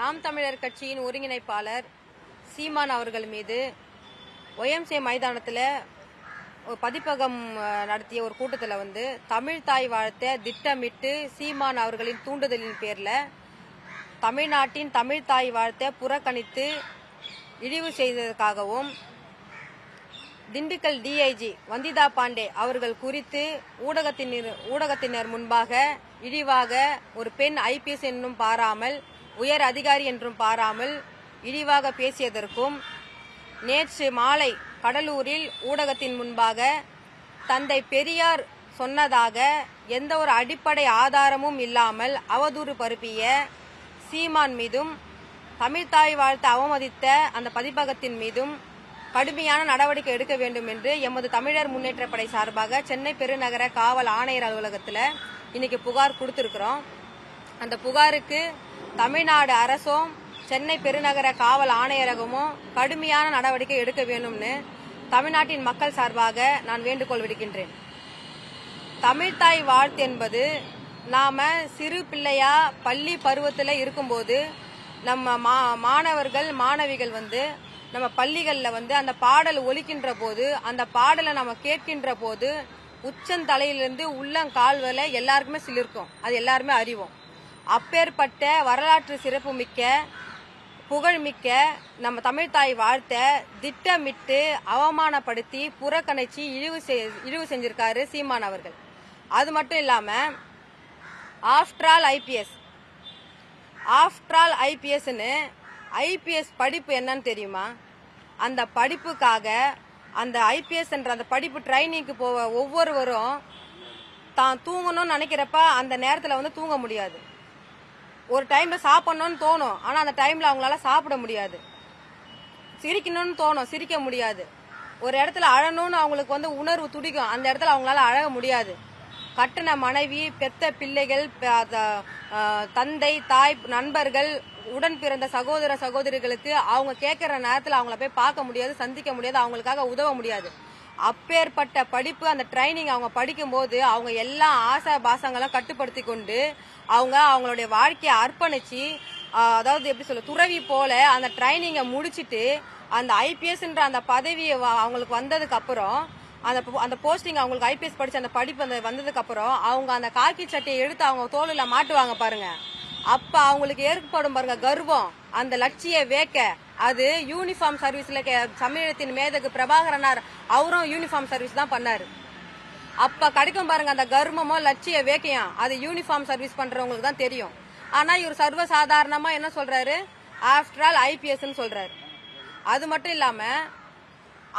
நாம் தமிழர் கட்சியின் ஒருங்கிணைப்பாளர் சீமான் அவர்கள் மீது ஒய்எம்சிஏ மைதானத்தில் ஒரு பதிப்பகம் நடத்திய ஒரு கூட்டத்தில் தமிழ் தாய் வாழ்த்த திட்டமிட்டு சீமான் அவர்களின் தூண்டுதலின் பேரில் தமிழ்நாட்டின் தமிழ் தாய் வாழ்த்த புறக்கணித்து இழிவு செய்ததற்காகவும் திண்டுக்கல் டிஐஜி வந்திதா பாண்டே அவர்கள் குறித்து ஊடகத்தினர் முன்பாக இழிவாக ஒரு பெண் ஐபிஎஸ் என்னும் பாராமல் உயர் அதிகாரி என்றும் பாராமல் இழிவாக பேசியதற்கும் நேற்று மாலை கடலூரில் ஊடகத்தின் முன்பாக தந்தை பெரியார் சொன்னதாக எந்த ஒரு அடிப்படை ஆதாரமும் இல்லாமல் அவதூறு பரப்பிய சீமான் மீதும் தமிழ்தாய் வாழ்த்து அவமதித்த அந்த பதிப்பகத்தின் மீதும் கடுமையான நடவடிக்கை எடுக்க வேண்டும் என்று எமது தமிழர் முன்னேற்ற படை சார்பாக சென்னை பெருநகர காவல் ஆணையர் அலுவலகத்தில் இன்னைக்கு புகார் கொடுத்திருக்கிறோம். அந்த புகாருக்கு தமிழ்நாடு அரசும் சென்னை பெருநகர காவல் ஆணையரகமும் கடுமையான நடவடிக்கை எடுக்க வேண்டும்னு தமிழ்நாட்டின் மக்கள் சார்பாக நான் வேண்டுகோள் விடுக்கின்றேன். தமிழ்தாய் வாழ்த்து என்பது நாம சிறு பிள்ளையா பள்ளி பருவத்தில் இருக்கும்போது நம்ம மாணவர்கள் மாணவிகள் நம்ம பள்ளிகளில் அந்த பாடல் ஒலிக்கின்ற போது அந்த பாடலை நம்ம கேட்கின்ற போது உச்சந்தலையிலிருந்து உள்ளங்கால் வரை எல்லாருக்குமே சிலிர்க்கும். அது எல்லாருமே அறிவோம். அப்பேற்பட்ட வரலாற்று சிறப்புமிக்க புகழ்மிக்க நம்ம தமிழ்தாய் வாழ்த்த திட்டமிட்டு அவமானப்படுத்தி புறக்கணிச்சு இழிவு செஞ்சிருக்காரு சீமான் அவர்கள். அது மட்டும் இல்லாம ஆஃப்டர் ஆல் ஐபிஎஸ்ன்னு ஐபிஎஸ் படிப்பு என்னன்னு தெரியுமா? அந்த படிப்புக்காக அந்த ஐபிஎஸ் என்ற அந்த படிப்பு ட்ரைனிங்க்கு போக ஒவ்வொருவரும் தான் தூங்கணும்னு நினைக்கிறப்ப அந்த நேரத்தில் தூங்க முடியாது. ஒரு டைம்ல சாப்பிடணும்னு தோணும், ஆனா அந்த டைம்ல அவங்களால சாப்பிட முடியாது. சிரிக்கணும்னு தோணும், சிரிக்க முடியாது. ஒரு இடத்துல அழணும்னு அவங்களுக்கு உணர்வு துடிக்கும், அந்த இடத்துல அவங்களால அழக முடியாது. கட்டின மனைவி, பெத்த பிள்ளைகள், தந்தை தாய் நண்பர்கள், உடன் பிறந்த சகோதர சகோதரிகளுக்கு அவங்க கேட்கிற நேரத்தில் அவங்கள போய் பார்க்க முடியாது, சந்திக்க முடியாது, அவங்களுக்காக உதவ முடியாது. அப்பேற்பட்ட படிப்பு அந்த ட்ரைனிங் அவங்க படிக்கும் போது அவங்க எல்லா ஆசா பாசங்களும் கட்டுப்படுத்தி கொண்டு அவங்களுடைய வாழ்க்கையை அர்ப்பணிச்சு, அதாவது எப்படி சொல்ல, துறவி போல அந்த ட்ரைனிங்கை முடிச்சுட்டு அந்த ஐபிஎஸ்ன்ற அந்த பதவி அவங்களுக்கு வந்ததுக்கு அப்புறம் அந்த போஸ்டிங் அவங்களுக்கு ஐபிஎஸ் படிச்ச அந்த படிப்பு வந்ததுக்கு அப்புறம் அவங்க அந்த காக்கி சட்டையை எடுத்து அவங்க தோளில மாட்டுவாங்க பாருங்க. அப்ப அவங்களுக்கு ஏற்படும் பாருங்க கர்வம், அந்த லட்சிய வேக்க. அது யூனிஃபார்ம் சர்வீஸ்ல தமிழகத்தின் மேதகு பிரபாகரனார் அவரும் யூனிஃபார்ம் சர்வீஸ் தான் பண்ணாரு. அப்ப கிடைக்கும் பாருங்க அந்த கர்வமோ லட்சிய வேக்கையும், அது யூனிஃபார்ம் சர்வீஸ் பண்றவங்களுக்கு தான் தெரியும். ஆனா இவர் சர்வசாதாரணமா என்ன சொல்றாரு, ஆஃப்டர் ஆல் ஐபிஎஸ் சொல்றாரு. அது மட்டும் இல்லாம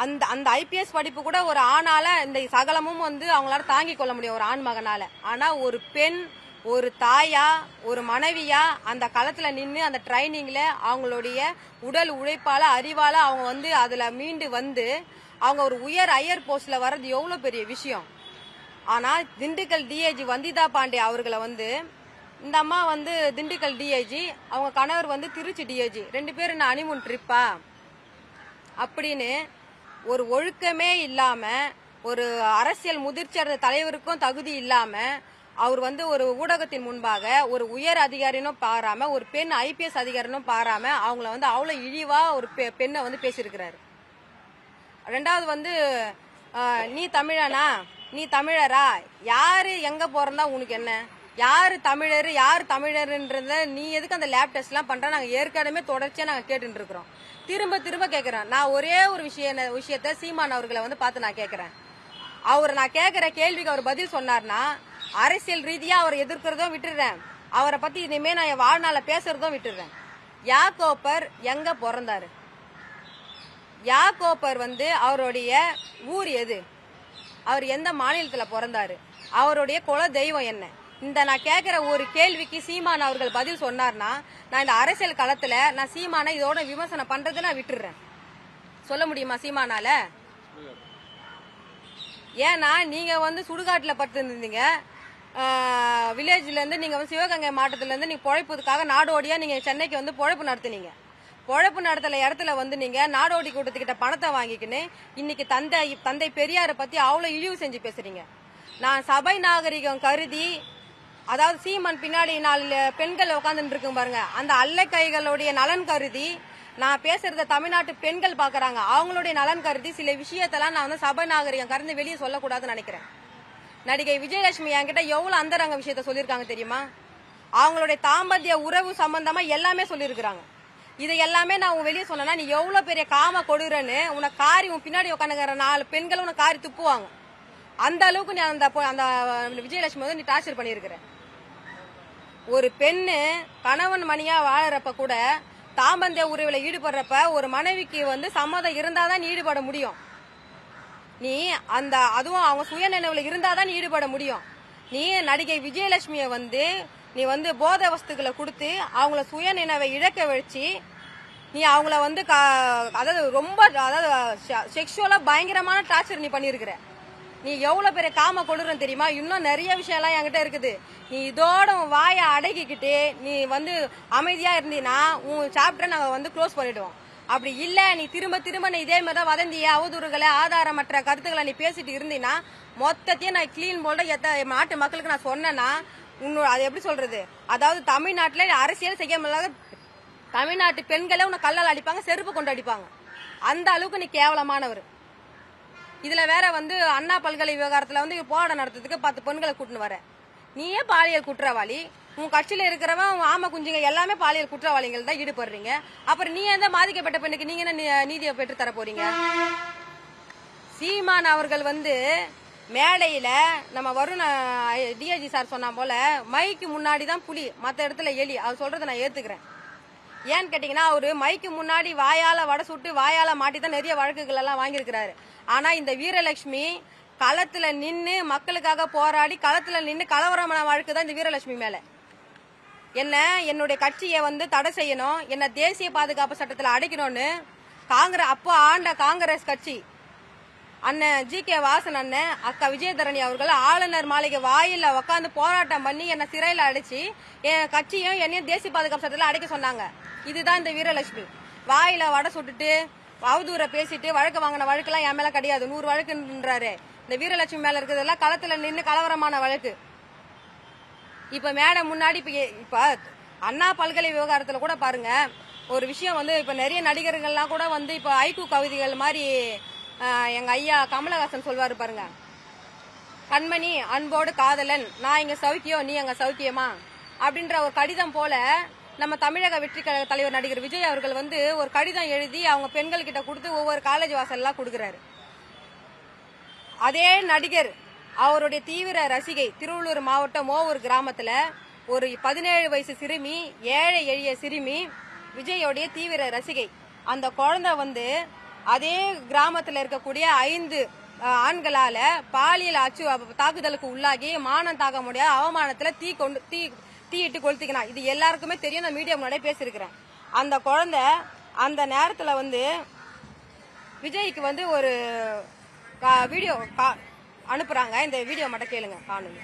அந்த ஐபிஎஸ் படிப்பு கூட ஒரு ஆணால இந்த சகலமும் அவங்களால தாங்கிக் கொள்ள முடியும், ஒரு ஆண் மகனால. ஆனா ஒரு பெண், ஒரு தாயா, ஒரு மனைவியா அந்த களத்துல நின்று அந்த ட்ரைனிங்ல அவங்களுடைய உடல் உழைப்பால அறிவால அவங்க அதுல மீண்டு அவங்க ஒரு ஹையர் போஸ்ட்ல வர்றது எவ்வளவு பெரிய விஷயம். ஆனா திண்டுக்கல் டிஐஜி வந்திதா பாண்டே அவர்களை இந்த அம்மா திண்டுக்கல் டிஐஜி, அவங்க கணவர் திருச்சி டிஐஜி, 2 பேரும் என்ன ஹனிமூன் ட்ரிப்பா அப்படின்னு ஒரு ஒழுக்கமே இல்லாம, ஒரு அரசியல் முதிர்ச்சி தலைவருக்கும் தகுதி இல்லாம அவர் ஒரு ஊடகத்தின் முன்பாக ஒரு உயர் அதிகாரினும் பாராம, ஒரு பெண் ஐபிஎஸ் அதிகாரினும் பாராம அவங்கள அவ்வளவு இழிவா ஒரு பெண்ணை பேசியிருக்கிறாரு. ரெண்டாவது நீ தமிழனா, நீ தமிழரா, யாரு எங்க போறதா உனக்கு என்ன, யாரு தமிழர் யாரு தமிழர்ன்றத நீ எதுக்கு அந்த லேப் டெஸ்ட் எல்லாம் பண்ற? நாங்க ஏற்கனவே தொடர்ச்சியா நாங்க கேட்டு இருக்கிறோம், திரும்ப திரும்ப கேட்கிறேன். நான் ஒரே ஒரு விஷயத்த சீமான் அவர்களை பார்த்து நான் கேட்கிறேன். நான் கேட்கிற கேள்விக்கு அவர் பதில் சொன்னார்னா அரசியல் ரீதியா அவரை எதிர்க்கிறதும் விட்டுடுறேன், அவரை பத்தி இனிமே நான் என் வாழ்நாள பேசுறதும் விட்டுடுறேன். யாக்கோப்பர் எங்க பிறந்தாரு? யாக்கோப்பர் அவருடைய ஊர் எது? அவர் எந்த மாநிலத்துல பிறந்தாரு? அவருடைய குல தெய்வம் என்ன? நான் கேட்கிற ஒரு கேள்விக்கு சீமான் அவர்கள் பதில் சொன்னார்னா நான் இந்த அரசியல் களத்துல நான் சீமானை இதோட விமர்சனம் பண்றது நான் விட்டுடுறேன். சொல்ல முடியுமா சீமானால? ஏன்னா நீங்க சுடுகாட்டுல பட்டு இருந்தீங்க, வில்லேஜ்ல இருந்து நீங்க சிவகங்கை மாவட்டத்துல இருந்து நீங்க பொழைப்பதுக்காக நாடோடியா நீங்க சென்னைக்கு பொழைப்பு நடத்துனீங்க. பொழைப்பு நடத்தல இடத்துல நீங்க நாடோடி கூட்டத்துக்கிட்ட பணத்தை வாங்கிக்கின்னு இன்னைக்கு தந்தை பெரியாரை பத்தி அவ்வளவு இழிவு செஞ்சு பேசுறீங்க. நான் சபை நாகரிகம் கருதி அதாவது சீமான் பின்னாடி 4 பெண்கள் உட்காந்துட்டு இருக்கும் பாருங்க, அந்த அல்லை கைகளுடைய நலன் கருதி நான் பேசுறத தமிழ்நாட்டு பெண்கள் பாக்குறாங்க. அவங்களுடைய நலன் கருதி சில விஷயத்தெல்லாம் நான் வந்து சபை நாகரிகம் கறந்து வெளியே சொல்லக்கூடாதுன்னு நினைக்கிறேன். நடிகை விஜயலட்சுமி என்கிட்ட எவ்வளவு அந்தரங்க விஷயத்த சொல்லியிருக்காங்க தெரியுமா? அவங்களுடைய தாம்பத்திய உறவு சம்பந்தமா எல்லாமே சொல்லியிருக்கிறாங்க. இதை எல்லாமே நான் வெளியே சொன்னா நீ எவ்வளவு பெரிய காம கொடுறன்னு உனக்கு காரி உன் பின்னாடி உட்காந்துக்கிற 4 பெண்களும் உனக்கு காரி துப்புவாங்க. அந்த அளவுக்கு நீ அந்த விஜயலட்சுமி வந்து நீ டார்ச்சர் பண்ணியிருக்கிற. ஒரு பெண்ணு கணவன் மணியா வாழறப்ப கூட தாம்பத்திய உறவுல ஈடுபடுறப்ப ஒரு மனைவிக்கு வந்து சம்மதம் இருந்தாதான் நீ ஈடுபட முடியும். நீ அதுவும் அவங்க சுய நினைவுல இருந்தாதான் நீ ஈடுபட முடியும். நீ நடிகை விஜயலட்சுமிய வந்து நீ வந்து போதை வஸ்துக்களை கொடுத்து அவங்கள சுய நினைவை இழக்க வச்சு நீ அவங்கள வந்து அதாவது ரொம்ப அதாவது செக்ஷுவலா பயங்கரமான டார்ச்சர் நீ பண்ணிருக்கிற. நீ எவ்வளவு பெரிய காம கொடுறன்னு தெரியுமா? இன்னும் நிறைய விஷயம் எல்லாம் என்கிட்ட இருக்குது. நீ இதோட வாயை அடக்கிக்கிட்டு நீ வந்து அமைதியா இருந்தீன்னா உன் சாப்டரை நாங்க வந்து க்ளோஸ் பண்ணிடுவோம். அப்படி இல்ல நீ திரும்ப திரும்ப நீ இதே மாதிரி வதந்திய அவதூறுகளை ஆதாரமற்ற கருத்துக்களை நீ பேசிட்டு இருந்தீங்கன்னா மொத்தத்தையும் நான் கிளீன் போல்ட நாட்டு மக்களுக்கு நான் சொன்னேன்னா அது எப்படி சொல்றது, அதாவது தமிழ்நாட்டுல அரசியல் செய்ய முடியாத தமிழ்நாட்டு பெண்களே உன்னை கல்லால் அடிப்பாங்க, செருப்பு கொண்டு அடிப்பாங்க. அந்த அளவுக்கு நீ கேவலமானவர். இதுல வேற வந்து அண்ணா பல்கலை விவகாரத்துல வந்து போராட்டம் நடத்துறதுக்கு 10 பெண்களை கூட்டின்னு வர. நீயே பாலியல் குற்றவாளி, உன் கட்சியில இருக்கிறவன் ஆம குஞ்சுங்க எல்லாமே பாலியல் குற்றவாளிகள் தான் ஈடுபடுறீங்க. அப்புறம் நீ எந்த பாதிக்கப்பட்ட பெண்ணுக்கு நீங்க என்ன நீதியை பெற்று தர போறீங்க? சீமான் அவர்கள் வந்து மேடையில நம்ம வருண் டிஐஜி சார் சொன்னா போல மைக்கு முன்னாடி தான் புலி, மத்த இடத்துல எலி. அவர் சொல்றதை நான் ஏத்துக்கிறேன். ஏன்னு கேட்டீங்கன்னா அவரு மைக்கு முன்னாடி வாயால வடை சுட்டு வாயால மாட்டி தான் நிறைய வழக்குகள் எல்லாம் வாங்கியிருக்கிறாரு. ஆனா இந்த வீரலட்சுமி களத்துல நின்னு மக்களுக்காக போராடி களத்துல நின்னு கலவரமான வழக்கு தான் இந்த வீரலட்சுமி மேல. என்னுடைய கட்சியை வந்து தடை செய்யணும், என்ன தேசிய பாதுகாப்பு சட்டத்துல அடைக்கணும்னு அப்போ ஆண்ட காங்கிரஸ் கட்சி அண்ணன் GK வாசன் அண்ணன் அக்கா விஜயதரணி அவர்கள் ஆளுநர் மாளிகை வாயில உட்காந்து போராட்டம் பண்ணி என்ன சிறையில அடைச்சு என் கட்சியும் என்னையும் தேசிய பாதுகாப்பு சட்டத்துல அடைக்க சொன்னாங்க. இதுதான் இந்த வீரலட்சுமி. வாயில வடை சுட்டுட்டு அவதூற பேசிட்டு வழக்கு வாங்கின வழக்குலாம் என் மேல கிடையாது, 100 வழக்குன்றாரு. இந்த வீரலட்சுமி மேல இருக்கிறதெல்லாம் களத்துல நின்று கலவரமான வழக்கு. இப்ப மேடம் முன்னாடி இப்ப அண்ணா பல்கலை விவகாரத்துல கூட பாருங்க ஒரு விஷயம் வந்து இப்ப நிறைய நடிகர்கள்லாம் கூட வந்து இப்ப ஐக்கூ கவிதைகள் மாதிரி எங்க ஐயா கமலஹாசன் சொல்வாரு பாருங்க, கண்மணி அன்போடு காதலன் நான் இங்க சௌக்கியம் நீ அங்க சௌக்கியமா அப்படின்ற ஒரு கடிதம் போல நம்ம தமிழக வெற்றி கழக தலைவர் நடிகர் விஜய் அவர்கள் வந்து ஒரு கடிதம் எழுதி அவங்க பெண்கள் கிட்ட கொடுத்து ஒவ்வொரு காலேஜ் வாசல்லாம் கொடுக்கிறாரு. அதே நடிகர் அவருடைய தீவிர ரசிகை திருவள்ளூர் மாவட்டம் மோவூர் கிராமத்துல ஒரு 17 வயசு சிறுமி, ஏழை எளிய சிறுமி, விஜயோடைய தீவிர ரசிகை. அந்த குழந்தை வந்து அதே கிராமத்துல இருக்கக்கூடிய 5 ஆண்களால பாலியல் தாக்குதலுக்கு உள்ளாகி மானம் தாக்க முடியாத அவமானத்துல தீயிட்டு கொளுத்திக்கணும். இது எல்லாருக்குமே தெரியும், நான் மீடியா முன்னாடியே பேசியிருக்கிறேன். அந்த குழந்தை அந்த நேரத்துல வந்து விஜய்க்கு வந்து ஒரு வீடியோ அனுப்புறாங்க. இந்த வீடியோ மட்டும் கேளுங்க, காணுங்க.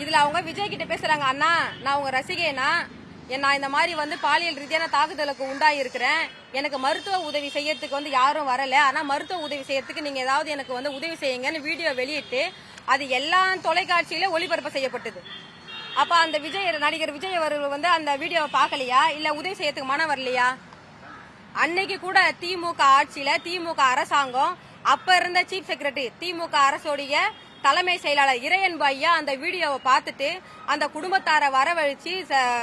இதுல அவங்க விஜய் கிட்ட பேசுறாங்க, அண்ணா நான் உங்க ரசிகைனா, நான் இந்த மாதிரி வந்து பாலியல் ரீதியான தாக்குதலுக்கு உண்டாகி இருக்கிறேன், எனக்கு மருத்துவ உதவி செய்யறதுக்கு வந்து யாரும் வரல, ஆனா மருத்துவ உதவி செய்யறதுக்கு நீங்க ஏதாவது எனக்கு வந்து உதவி செய்யுங்கன்னு வீடியோ வெளியிட்டு அது எல்லா தொலைக்காட்சியில ஒளிபரப்பு செய்யப்பட்டது. அப்ப அந்த நடிகர் விஜய் அவர்கள் வந்து அந்த வீடியோவை பார்க்கலையா, இல்ல உதவி செய்யறதுக்கு மனம் வரலையா? அன்னைக்கு கூட திமுக ஆட்சியில திமுக அரசாங்கம் அப்ப இருந்த சீஃப் செக்ரட்டரி திமுக அரசோடைய தலைமை செயலாளர் இறையன்பு ஐயா அந்த வீடியோவை பார்த்துட்டு அந்த குடும்பத்தாரை வரவழைச்சு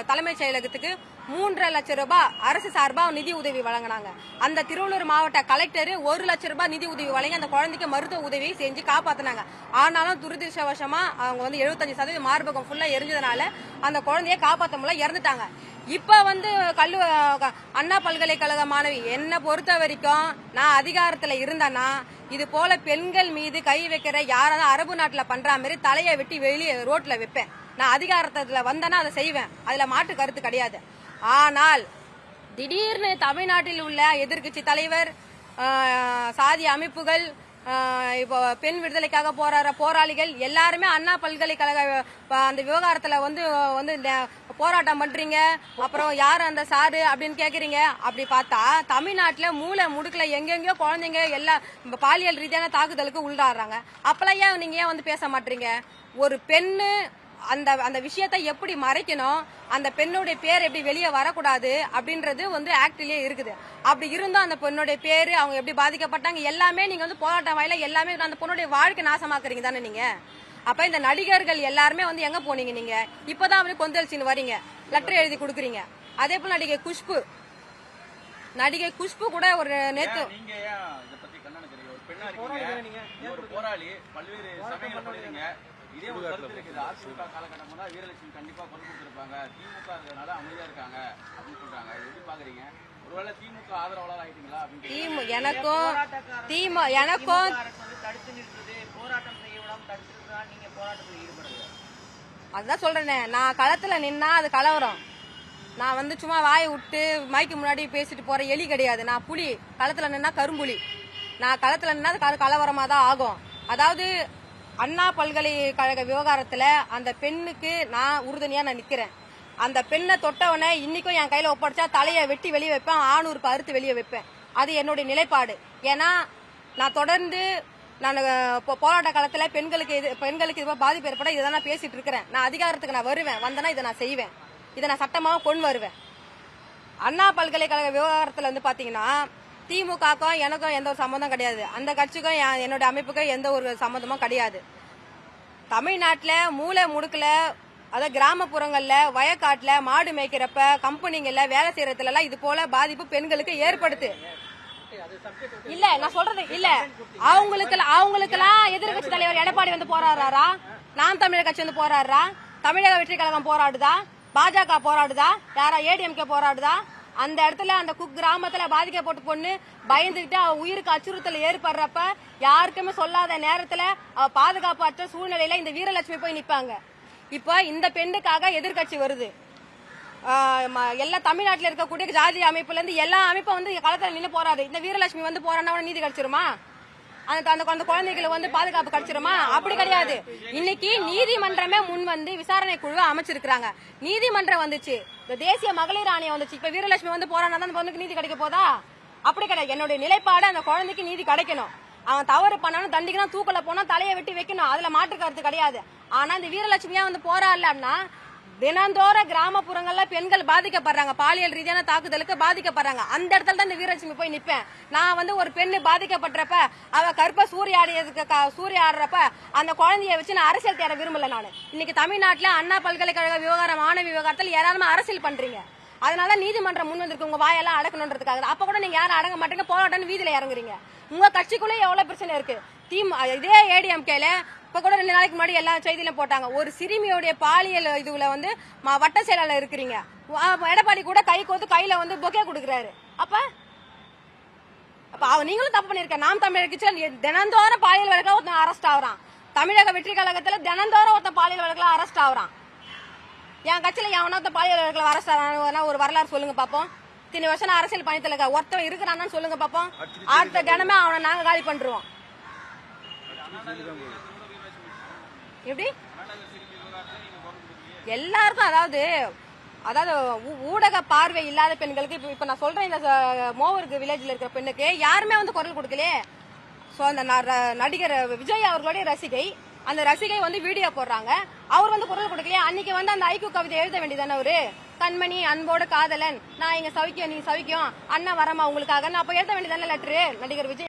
தலைமைச் செயலகத்துக்கு 3.5 லட்சம் ரூபாய் அரசு சார்பா நிதி உதவி வழங்கினாங்க. அந்த திருவள்ளூர் மாவட்ட கலெக்டர் 1 லட்சம் ரூபாய் நிதி உதவி வழங்கி அந்த குழந்தைக்கு மருத்துவ உதவி செஞ்சு காப்பாத்தினாங்க. ஆனாலும் துரதிருஷ்டவசமா அவங்க வந்து 75% மார்பகம் ஃபுல்லா எரிஞ்சதுனால அந்த குழந்தைய காப்பாற்ற முடியல, இறந்துட்டாங்க. இப்ப வந்து அண்ணா பல்கலைக்கழக மாணவி என்ன பொறுத்த வரைக்கும் நான் அதிகாரத்துல இருந்தேன்னா இது போல பெண்கள் மீது கை வைக்கிற யாராவது அரபு நாட்டுல பண்ற மாதிரி தலையை வெட்டி வெளியே ரோட்ல வைப்பேன். நான் அதிகாரத்துல வந்தேன்னா அதை செய்வேன், அதுல மாற்று கருத்து கிடையாது. ஆனால் திடீர்னு தமிழ்நாட்டில் உள்ள எதிர்கட்சி தலைவர், சாதி அமைப்புகள், இப்போ பெண் விடுதலைக்காக போராடுற போராளிகள் எல்லாருமே அண்ணா பல்கலைக்கழக அந்த விவகாரத்துல வந்து போராட்டம் பண்றீங்க, அப்புறம் யார் அந்த சாரு அப்படின்னு கேக்குறீங்க. அப்படி பார்த்தா தமிழ்நாட்டுல மூளை முடுக்கல எங்கெங்கயோ குழந்தைங்க எல்லா பாலியல் ரீதியான தாக்குதலுக்கு உள்ளாடுறாங்க. அப்பெல்லாம் ஏன் நீங்க ஏன் வந்து பேச மாட்டீங்க? ஒரு பெண்ணு அந்த அந்த விஷயத்தை எப்படி மறைக்கணும், அந்த பெண்ணுடைய பேர் எப்படி வெளியே வரக்கூடாது அப்படின்றது வந்து ஆக்ட்லயே இருக்குது. அப்படி இருந்தும் அந்த பெண்ணுடைய பேரு, அவங்க எப்படி பாதிக்கப்பட்டாங்க எல்லாமே நீங்க வந்து போராட்டம் வாயில எல்லாமே அந்த பொண்ணுடைய வாழ்க்கை நாசமாக்குறீங்க தானே நீங்க. அப்ப இந்த நடிகர்கள் எல்லாருமே வந்து எங்க போனீங்க நீங்க? இப்பதான் வந்து கொந்தளிச்சின்னு வரீங்க, லெட்டர் எழுதி கொடுக்குறீங்க. அதே போல நடிகை குஷ்பு கூட ஒரு நேத்து இதே ஒரு கருத்து இருக்குது. அதிமுக காலகட்டம் தான் வீரலட்சுமி கண்டிப்பா குரல் கொடுத்திருப்பாங்க, திமுக அதனால அமைதியா இருக்காங்க அப்படின்னு சொல்றாங்க. எப்படி பாக்குறீங்க? ஒருவேளை திமுக ஆதரவாளர் ஆயிட்டீங்களா? எனக்கும் தடுத்து நிறுத்துது, போராட்டம் செய்ய விடாம தடுத்துருக்கா, நீங்க போராட்டத்தில் ஈடுபடுங்க. அதுதான் சொல்றேனே, நான் களத்துல நின்னா அது கலவரம். நான் வந்து சும்மா வாயை விட்டு மைக்கு முன்னாடி பேசிட்டு போற எலி கிடையாது. நான் புலி, களத்துல நின்னா கரும்புலி. நான் களத்துல நின்னா அது கலவரமா தான் ஆகும். அதாவது அண்ணா பல்கலைக்கழக விவகாரத்துல அந்த பெண்ணுக்கு நான் உறுதுணையா நான் நிக்கிறேன். அந்த பெண்ணை தொட்டவனை இன்னைக்கும் என் கையில ஒப்படைச்சா தலையை வெட்டி வெளியே வைப்பேன், ஆணூருக்கு அறுத்து வெளியே வைப்பேன். அது என்னுடைய நிலைப்பாடு. ஏன்னா நான் தொடர்ந்து நான் போராட்ட காலத்துல பெண்களுக்கு இது பாதிப்பு ஏற்பட இதை நான் பேசிட்டு இருக்கிறேன். நான் அதிகாரத்துக்கு நான் வருவேன், வந்தனா இதை நான் செய்வேன், இதை நான் சட்டமாக கொண்டு வருவேன். அண்ணா பல்கலைக்கழக விவகாரத்துல வந்து பாத்தீங்கன்னா திமுகக்கும் எனக்கும் எந்த ஒரு சம்மந்தம் கிடையாது, அந்த கட்சிக்கும் என்னோட அமைப்புக்கும் எந்த ஒரு சம்மந்தமும் கிடையாது. தமிழ்நாட்டுல மூளை முடுக்கல, அதாவது கிராமப்புறங்கள்ல வயக்காட்டுல மாடு மேய்க்கிறப்ப கம்பெனிங்கள்ல வேலை செய்யறதுல எல்லாம் இது போல பாதிப்பு பெண்களுக்கு ஏற்படுத்து. இல்ல நான் சொல்றது இல்ல, அவங்களுக்கெல்லாம் எதிர்கட்சி தலைவர் எடப்பாடி வந்து போராடுறாரா? நாம் தமிழர் கட்சி வந்து போராடுறா? தமிழக வெற்றி கழகம் போராடுதா? பாஜக போராடுதா? யாரா ஏடிஎம்கே போராடுதா? அந்த இடத்துல அந்த கிராமத்துல பாதிக்கப்பட்ட பொண்ணு பயந்துகிட்டு அவ உயிருக்கு அச்சுறுத்தல் ஏற்படுறப்ப யாருக்குமே சொல்லாத நேரத்துல அவ பாதுகாப்பற்ற சூழ்நிலையில இந்த வீரலட்சுமி போய் நிப்பாங்க. இப்ப இந்த பெண்ணுக்காக எதிர்கட்சி வருது. எல்லா தமிழ்நாட்டில் இருக்கக்கூடிய ஜாதி அமைப்புல இருந்து எல்லா அமைப்பும் வந்து களத்துல நின்று போராது. இந்த வீரலட்சுமி வந்து போராடினா நீதி கிடைச்சிருமா? அந்த குழந்தைகளை வந்து பாதுகாப்பு கிடைச்சிருமா? அப்படி கிடையாது. இன்னைக்கு நீதிமன்றமே முன் வந்து விசாரணை குழு அமைச்சிருக்காங்க. நீதிமன்றம் வந்துச்சு, இந்த தேசிய மகளிர் ஆணையம் வந்துச்சு. இப்ப வீரலட்சுமி வந்து போராடினா அந்த பொண்ணுக்கு நீதி கிடைக்க போதா? அப்படி கிடையாது. என்னுடைய நிலைப்பாடு அந்த குழந்தைக்கு நீதி கிடைக்கணும். அவன் தவறு பண்ணாலும் தண்டிக்கணும், தூக்கல போனா தலையை வெட்டி வைக்கணும், அதுல மாற்று கருத்து கிடையாது. ஆனா இந்த வீரலட்சுமியா வந்து போராடலன்னா தினந்தோற கிராமப்புறங்கள்ல பெண்கள் பாதிக்கப்படுறாங்க, பாலியல் ரீதியான தாக்குதலுக்கு பாதிக்கப்படுறாங்க. அந்த இடத்துல தான் இந்த வீரலட்சுமி போய் நிப்பேன். நான் வந்து ஒரு பெண்ணு பாதிக்கப்பட்டப்ப அவ கற்ப சூரிய ஆடுறப்ப அந்த குழந்தைய வச்சு நான் அரசியல் தேட விரும்பல. நான் இன்னைக்கு தமிழ்நாட்டுல அண்ணா பல்கலைக்கழக விவகாரம் மாணவி விவகாரத்தில் யாராலுமே அரசியல் பண்றீங்க. அதனால நீதிமன்றம் முன் வந்திருக்கு உங்க வாயெல்லாம் அடக்கணுன்றதுக்காக. அப்ப கூட நீங்க யாரும் அடங்க மாட்டீங்க, போராட்டம் வீதியில இறங்குறீங்க. உங்க கட்சிக்குள்ளே எவ்வளவு பிரச்சனை இருக்கு. இதே ஏடிஎம்கேல இப்ப கூட 2 நாளைக்கு முன்னாடி எல்லா செய்தியிலும் போட்டாங்க, ஒரு சிறுமியோடைய பாலியல் இதுல வந்து வட்ட செயலாளர் இருக்கிறீங்க. எடப்பாடி கூட கை கோத்து கையில வந்து பொக்கே கொடுக்கறாரு. அப்ப நீங்களும் தப்பு பண்ணிருக்க. நாம் தமிழர் கட்சியில தினந்தோறும் பாலியல் வழக்குல ஒருத்தன் அரெஸ்ட் ஆகுறான். தமிழக வெற்றி கழகத்துல தினந்தோறும் ஒருத்தன் பாலியல் வழக்குல அரெஸ்ட் ஆகுறான். என் கட்சியில எவனா பாலியல் வழக்குல அரெஸ்ட் ஆனா ஒரு வரலாறு சொல்லுங்க பாப்போம். இத்தனை வருஷம் அரசியல் பயணத்துல ஒருத்தன் இருக்கிறான்னு சொல்லுங்க பாப்போம். அடுத்த தினமே அவனை நாங்க காலி பண்றோம். எப்படி எல்லாருக்கும் அதாவது ஊடக பார்வை இல்லாத பெண்களுக்கு இப்ப நான் சொல்றேன், இந்த மோவருக்கு வில்லேஜ்ல இருக்கிற பெண்ணுக்கு யாருமே வந்து குரல் கொடுக்கலையே. சோ அந்த நடிகர் விஜய் அவர்களுடைய ரசிகை, அந்த ரசிகை வந்து வீடியோ போடுறாங்க, அவர் வந்து குரல் கொடுக்கலையே. அன்னைக்கு வந்து அந்த ஐக்கு கவிதை எழுத வேண்டியதானே அவரு? கண்மணி அன்போடு காதலன், நான் இங்க சவிக்கும் நீங்க சவிக்கும், அண்ணா வரமா உங்களுக்காக, அப்ப எழுத வேண்டியதானே லெட்டரு நடிகர் விஜய்.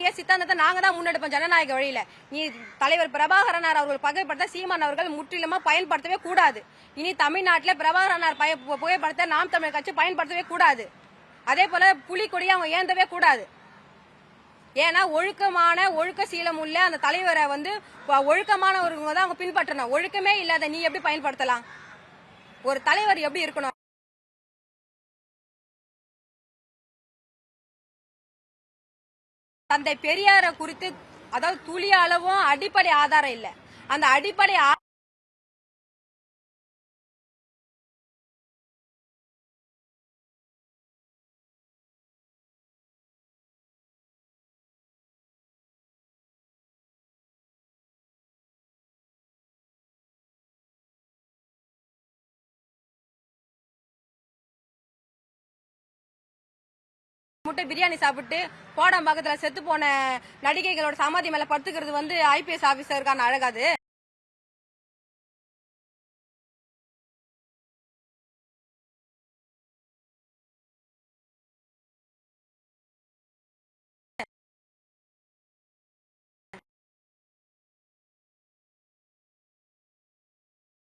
சித்தாந்தத்தை நாங்க தான் முன்னெடுப்போம் ஜனநாயக வழியில. நீ தலைவர் பிரபாகரனார் அவர்கள் புகைப்படத்தை சீமான் அவர்கள் முற்றிலுமா பயன்படுத்தவே கூடாது. இனி தமிழ்நாட்டில் பிரபாகரனார் புகைப்படத்தை நாம் தமிழர் கட்சி பயன்படுத்தவே கூடாது. அதே போல புலிக்கொடியை அவங்க ஏந்தவே கூடாது. ஏன்னா ஒழுக்க சீலம் உள்ள அந்த தலைவரை ஒழுக்கமானவர்கள் தான் அவங்க பின்பற்றணும். ஒழுக்கமே இல்லாத நீ எப்படி பயன்படுத்தலாம்? ஒரு தலைவர் எப்படி இருக்கணும்? தந்தை பெரியார குறித்து அதாவது துளி அளவும் அடிப்படை ஆதாரம் இல்ல. அந்த அடிப்படை முட்டை பிரியாணி சாப்பிட்டு கோடம்பாக்கத்துல செத்து போன நடிகைகளோட சமாதி மேல படுத்துக்கிறது ஐபிஎஸ் ஆபீசருக்கான அழகாது.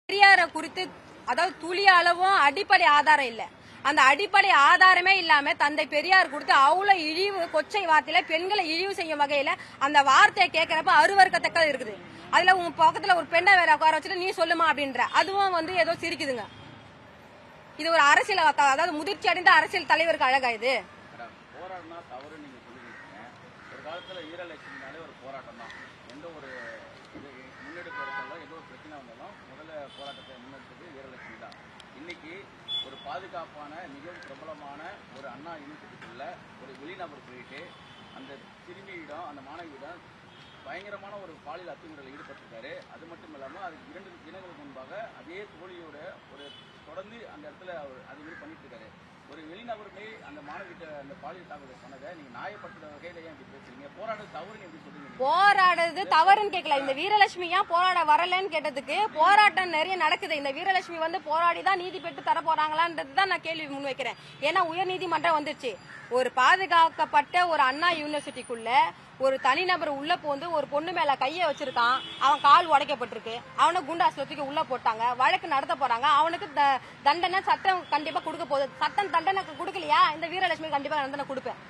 பெரியார குறித்து அதாவது துளி அளவும் அடிப்படை ஆதாரம் இல்ல. அந்த அடிப்படை ஆதாரமே இல்லாம தந்தை பெரியார் கொடுத்து அவ்வளவு இழிவு கொச்சை வார்த்தையில பெண்களை இழிவு செய்யும் வகையில அந்த வார்த்தையை கேட்கறப்ப அருவருக்கத்தக்க இருக்குது. அதுல உன் பக்கத்துல ஒரு பெண்ணை வேற உட்கார வச்சுட்டு நீ சொல்லுமா அப்படின்ற அதுவும் ஏதோ சிரிக்குதுங்க. இது ஒரு அரசியல் அதாவது முதிர்ச்சி அடைந்த அரசியல் தலைவருக்கு அழகா இது? போராடினா தவறு நீங்க சொல்லிருக்கீங்க. ஒரு காலத்துல வீரலட்சுமினாலே ஒரு போராட்டம் தான். எந்த ஒரு முன்னெடுப்பு எடுத்தாலும் எந்த ஒரு பிரச்சனை வந்தாலும் முதல்ல போராட்டத்தை முன்னெடுத்தது வீரலட்சுமி தான். இன்னைக்கு ஒரு பாதுகாப்பான மிகவும் பிரபலமான ஒரு அண்ணா யூனிவர்சிட்டிக்குள்ள ஒரு வெளிநபர் போயிட்டு அந்த சிறுமியிடம் அந்த மாணவியிடம் பயங்கரமான ஒரு பாலியல் அத்துமீறலில் ஈடுபட்டிருக்காரு. அது மட்டும் இல்லாமல் அதுக்கு 2 தினங்களுக்கு முன்பாக அதே தோழியோட ஒரு தொடர்ந்து அந்த இடத்துல அவர் அது மாதிரி பண்ணிட்டு இருக்காரு. ஒரு வெளிநபருமே அந்த மாணவிட்ட அந்த பாலியல் தாக்குதல் பண்ணதை நீங்க நியாயப்படுத்துற வகையில ஏன் இப்படி பேசுறீங்க? போராடுறது தவறுன்னு எப்படி சொல்றீங்க? போராடுறது தவறுன்னு கேட்கல. இந்த வீரலட்சுமி ஏன் போராட வரலன்னு கேட்டதுக்கு போராட்டம் நிறைய நடக்குது. இந்த வீரலட்சுமி போராடிதான் நீதி பெற்று தர போறாங்களான்றதுதான் நான் கேள்வி முன்வைக்கிறேன். ஏன்னா உயர் நீதிமன்றம் வந்துருச்சு. ஒரு பாதுகாக்கப்பட்ட ஒரு அண்ணா யூனிவர்சிட்டிக்குள்ள ஒரு தனிநபர் உள்ள போந்து ஒரு பொண்ணு மேல கைய வச்சிருக்கான். அவன் கால் உடைக்கப்பட்டிருக்கு. அவனை குண்டாஸ்பத்திரிக்கு உள்ள போட்டாங்க. வழக்கு நடத்த போறாங்க. அவனுக்கு தண்டனை சட்டம் கண்டிப்பா கொடுக்க போகுது. சட்டம் தண்டனை கொடுக்கலையா? இந்த வீரலட்சுமி கண்டிப்பா தண்டனை கொடுப்பேன்.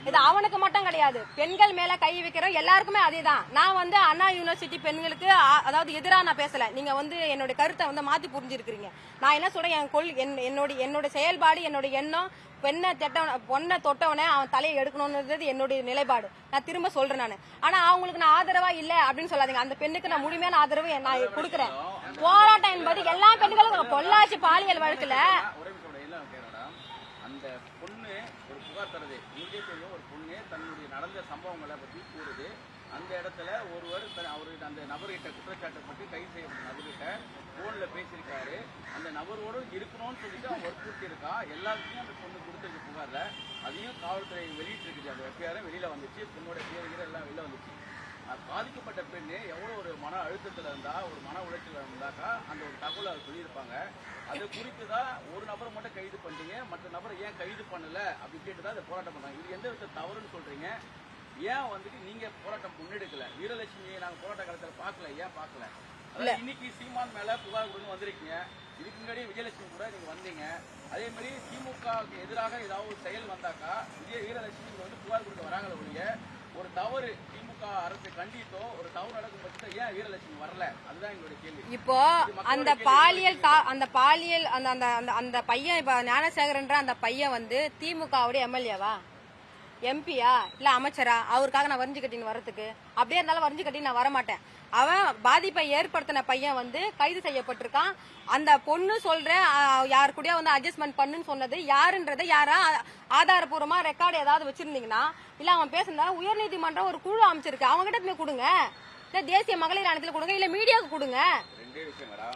இது அவனுக்கு மட்டும் கிடையாது, பெண்கள் மேல கை வைக்கிறோம் எல்லாருக்குமே அதேதான். நான் அண்ணா யூனிவர்சிட்டி பெண்களுக்கு அதாவது எதிராக நான் பேசல. நீங்க என்னோட கருத்தை மாத்தி புரிஞ்சிருக்கீங்க. நான் என்ன சொல்றேன், என்னோட செயல்பாடு என்னோட எண்ணம் பொண்ணை தொட்டவனே அவன் தலையை எடுக்கணும்ன்றது என்னுடைய நிலைப்பாடு. நான் திரும்ப சொல்றேன் நானு. ஆனா அவங்களுக்கு நான் ஆதரவா இல்ல அப்படின்னு சொல்லாதீங்க. அந்த பெண்ணுக்கு நான் முழுமையான ஆதரவு நான் கொடுக்கறேன். போராட்டம் என்பது எல்லா பெண்களுக்கும் பொள்ளாச்சி பாலியல் வழக்குல அந்த பொண்ணு ஒரு புகார் தருது. இங்கே தெரியும், ஒரு பொண்ணு தன்னுடைய நடந்த சம்பவங்களை பற்றி கூறுது. அந்த இடத்துல ஒருவர் அவருக்கு அந்த நபர்கிட்ட குற்றச்சாட்டப்பட்டு கைது செய்யப்பட்ட நபர்கிட்ட போன்ல பேசியிருக்காரு. அந்த நபரோடு இருக்கணும்னு சொல்லிட்டு அவன் வற்புறுத்தி இருக்கான். எல்லாத்தையும் அந்த பொண்ணு கொடுத்துருக்கு புகார்ல. அதையும் காவல்துறை வெளியிட்டு இருக்குது. அந்த எஃப்ஐஆர் வெளியில வந்துச்சு. பொண்ணோட பேருகிற எல்லாம் வெளில வந்துச்சு. பாதிக்கப்பட்ட பெண்ணு எவ்வளவு ஒரு மன அழுத்தத்துல இருந்தா, ஒரு மன உளைச்சல இருந்தாக்கா அந்த ஒரு தகவலை அவர் சொல்லியிருப்பாங்க. அது குறித்துதான் ஒரு நபரை மட்டும் கைது பண்றீங்க, மற்ற நபரை ஏன் கைது பண்ணல அப்படின்னு கேட்டுதான் அதை போராட்டம் பண்றாங்க. இது எந்த வித தவறுன்னு சொல்றீங்க? ஏன் நீங்க போராட்டம் முன்னெடுக்கல? வீரலட்சுமியை நாங்க போராட்ட காலத்துல பாக்கல, ஏன் பாக்கல? இன்னைக்கு சீமான் மேல புகார் கொடுத்து வந்திருக்கீங்க. இதுக்கு முன்னாடி விஜயலட்சுமி கூட நீங்க வந்தீங்க. அதே மாதிரி திமுகவுக்கு எதிராக ஏதாவது ஒரு செயல் வந்தாக்கா வீரலட்சுமி புகார் கொடுக்க வராங்களே ஒழிய ஒரு தவறு திமுக அரசு கண்டித்தோ ஒரு தவறு நடக்கும் பட்சத்தில் ஏன் வீரலட்சுமி வரல? அதுதான் எங்களுடைய கேள்வி. இப்போ அந்த பாலியல் அந்த பையன் இப்ப ஞானசேகரன்ற அந்த பையன் திமுகவுடைய எம்எல்ஏவா, எம்பியா, இல்ல அமைச்சரா? அவருக்காக நான் வரிஞ்சு கட்டின்னு வரதுக்கு அப்படியே இருந்தாலும் வரிஞ்சு கட்டி நான் வரமாட்டேன். அவன் பாதிப்பை ஏற்படுத்தின பையன் கைது செய்யப்பட்டிருக்கான். அந்த பொண்ணு யாரு கூட அட்ஜஸ்ட்மெண்ட் பண்ணுன்னு சொன்னது யாருன்றதை யாரா ஆதாரபூர்வமா ரெக்கார்டு ஏதாவது வச்சிருந்தீங்கன்னா, இல்ல அவன் பேசுனா உயர்நீதிமன்றம் ஒரு குழு அமைச்சிருக்கு, அவங்க கிட்ட கொடுங்க. இல்ல தேசிய மகளிர் ஆணையத்துல கொடுங்க, இல்ல மீடியாவுக்கு கொடுங்க.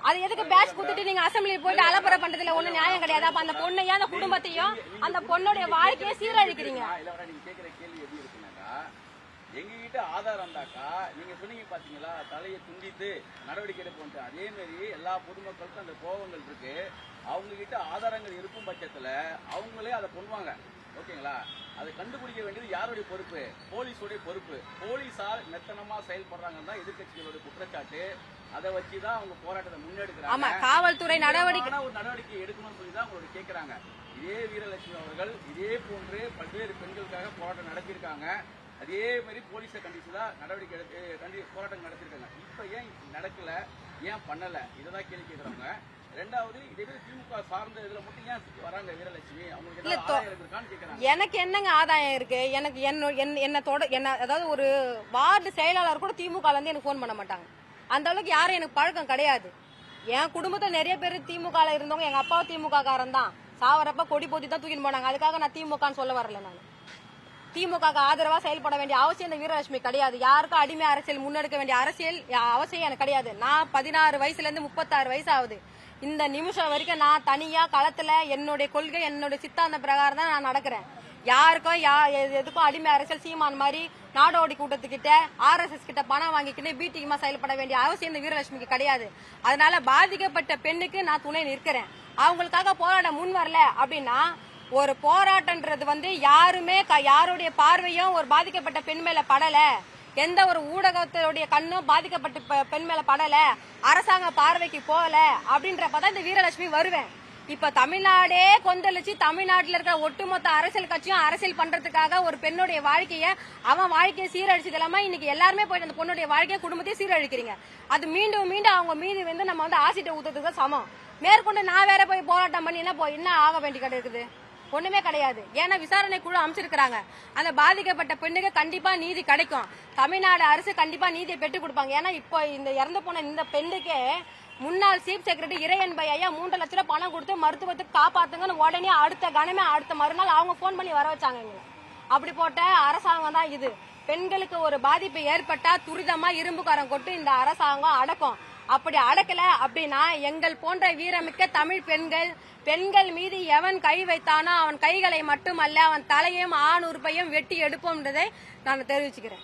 அது எதுக்கு பேட்ச் கொடுத்துட்டு நீங்க அசம்பிளியில் போயிட்டு அலப்பறை பண்றதுல ஒண்ணு நியாயம் கிடையாது. அப்ப அந்த பொண்ணையும் அந்த குடும்பத்தையும் அந்த பொண்ணுடைய வாழ்க்கையை சீரழிக்கிறீங்க. எங்ககிட்ட ஆதாரம் இருந்தாக்கா நீங்க சொன்னீங்க பாத்தீங்களா, தலையை துண்டித்து நடவடிக்கை எடுப்போம். அதே மாதிரி எல்லா பொதுமக்களுக்கும் அந்த கோபங்கள் இருக்கு. அவங்க கிட்ட ஆதாரங்கள் இருக்கும் பட்சத்துல அவங்களே அதை பண்ணுவாங்க. ஓகேங்களா? அதை கண்டுபிடிக்க வேண்டியது யாருடைய பொறுப்பு? போலீஸோடைய பொறுப்பு. போலீஸார் மெத்தனமா செயல்படுறாங்கன்னு தான் எதிர்கட்சிகளோட குற்றச்சாட்டு. அதை வச்சுதான் அவங்க போராட்டத்தை முன்னெடுக்கிறாங்க. ஆமா, காவல்துறை நடவடிக்கை ஒரு நடவடிக்கை எடுக்கணும்னு சொல்லி தான் அவங்களோட கேட்கிறாங்க. இதே வீரலட்சுமி அவர்கள் இதே போன்று பல்வேறு பெண்களுக்காக போராட்டம் நடத்தியிருக்காங்க. அதே மாதிரி போலீஸை கண்டிச்சுதான் நடவடிக்கை போராட்டம் நடத்திருக்காங்க. இப்ப ஏன் நடக்கல, ஏன் பண்ணல, இதான் கேள்வி கேட்கறாங்க. ரெண்டாவது, இதே திமுக சார்ந்த இதுல மட்டும் ஏன் வராங்க வீரலட்சுமி? அவங்களுக்கு ஏதாவது ஆதாயம் இருக்கான்னு கேட்கறாங்க. எனக்கு என்னங்க ஆதாயம் இருக்கு? எனக்கு என்ன அதாவது ஒரு வார்டு செயலாளர் கூட திமுக இருந்து எனக்கு போன் பண்ண மாட்டாங்க. அந்த அளவுக்கு யாரும் எனக்கு பழக்கம் கிடையாது. என் குடும்பத்துல நிறைய பேர் திமுக இருந்தவங்க. எங்க அப்பா திமுக காரன் தான். சாவரப்ப கொடி போத்தி தான் தூக்கிட்டு போனாங்க. அதுக்காக நான் திமுகன்னு சொல்ல வரல. நான் திமுக ஆதரவா செயல்பட வேண்டிய அவசியம் இந்த வீரலட்சுமி கிடையாது. யாருக்கும் அடிமை அரசியல் முன்னெடுக்க வேண்டிய அரசியல் அவசியம் எனக்கு கிடையாது. நான் 16 வயசுல இருந்து 36 வயசு ஆகுது. இந்த நிமிஷம் வரைக்கும் நான் தனியா களத்துல என்னுடைய கொள்கை, என்னுடைய சித்தாந்த பிரகாரம் தான் நான் நடக்கிறேன். யாருக்கும் எதுக்கும் அடிமை அரசியல் சீமான் மாதிரி நாடோடி கூட்டத்துக்கிட்ட RSS கிட்ட பணம் வாங்கிக்கிட்டு பீட்டிகமா செயல்பட வேண்டிய அவசியம் இந்த வீரலட்சுமிக்கு கிடையாது. அதனால பாதிக்கப்பட்ட பெண்ணுக்கு நான் துணை நிற்கிறேன். அவங்களுக்காக போராட முன் வரல அப்படின்னா, ஒரு போராட்டம்ன்றது யாருமே யாருடைய பார்வையும் ஒரு பாதிக்கப்பட்ட பெண் மேல படல, எந்த ஒரு ஊடகத்துடைய கண்ணும் பாதிக்கப்பட்ட பெண் மேல படல, அரசாங்க பார்வைக்கு போகல அப்படின்றப்பதான் இந்த வீரலட்சுமி வருவேன். இப்ப தமிழ்நாடே கொந்தளிச்சு தமிழ்நாட்டில் இருக்கிற ஒட்டுமொத்த அரசியல் கட்சியும் அரசியல் பண்றதுக்காக ஒரு பெண்ணுடைய அவன் வாழ்க்கையை சீரழிச்சது இல்லாம இன்னைக்கு எல்லாருமே போயிட்டு அந்த பொண்ணுடைய வாழ்க்கையை குடும்பத்தையும் சீரழிக்கிறீங்க. அது மீண்டும் மீண்டும் அவங்க மீது நம்ம ஆசிட்ட ஊத்துறதுக்கு சமம். மேற்கொண்டு நான் வேற போய் போராட்டம் பண்ணி என்ன ஆக வேண்டி கிடைக்குது? ஒண்ணுமே கிடையாது. ஏன்னா விசாரணை குழு அமைச்சிருக்காங்க. அந்த பாதிக்கப்பட்ட பெண்ணுக்கு கண்டிப்பா நீதி கிடைக்கும். தமிழ்நாடு அரசு கண்டிப்பா நீதியை பெற்றுக் கொடுப்பாங்க. ஏன்னா இப்போ இந்த இறந்து போன இந்த பெண்ணுக்கு முன்னாள் சீஃப் செக்ரட்டரி இறையன்பை ஐயா 3 லட்சம் ரூபாய் பணம் கொடுத்து மருத்துவத்துக்கு காப்பாத்துங்கன்னு உடனே அடுத்த மறுநாள் அவங்க போன் பண்ணி வர வச்சாங்க எங்களை. அப்படி போட்ட அரசாங்கம் தான் இது. பெண்களுக்கு ஒரு பாதிப்பு ஏற்பட்டா துரிதமா இரும்புக்காரம் கொட்டு இந்த அரசாங்கம் அடக்கும். அப்படி அடக்கல அப்படின்னா எங்கள் போன்ற வீரமிக்க தமிழ் பெண்கள் மீது எவன் கை வைத்தானோ அவன் கைகளை மட்டுமல்ல அவன் தலையும் ஆண் உறுப்பையும் வெட்டி எடுப்போம் என்றதை நான் தெரிவிச்சுக்கிறேன்.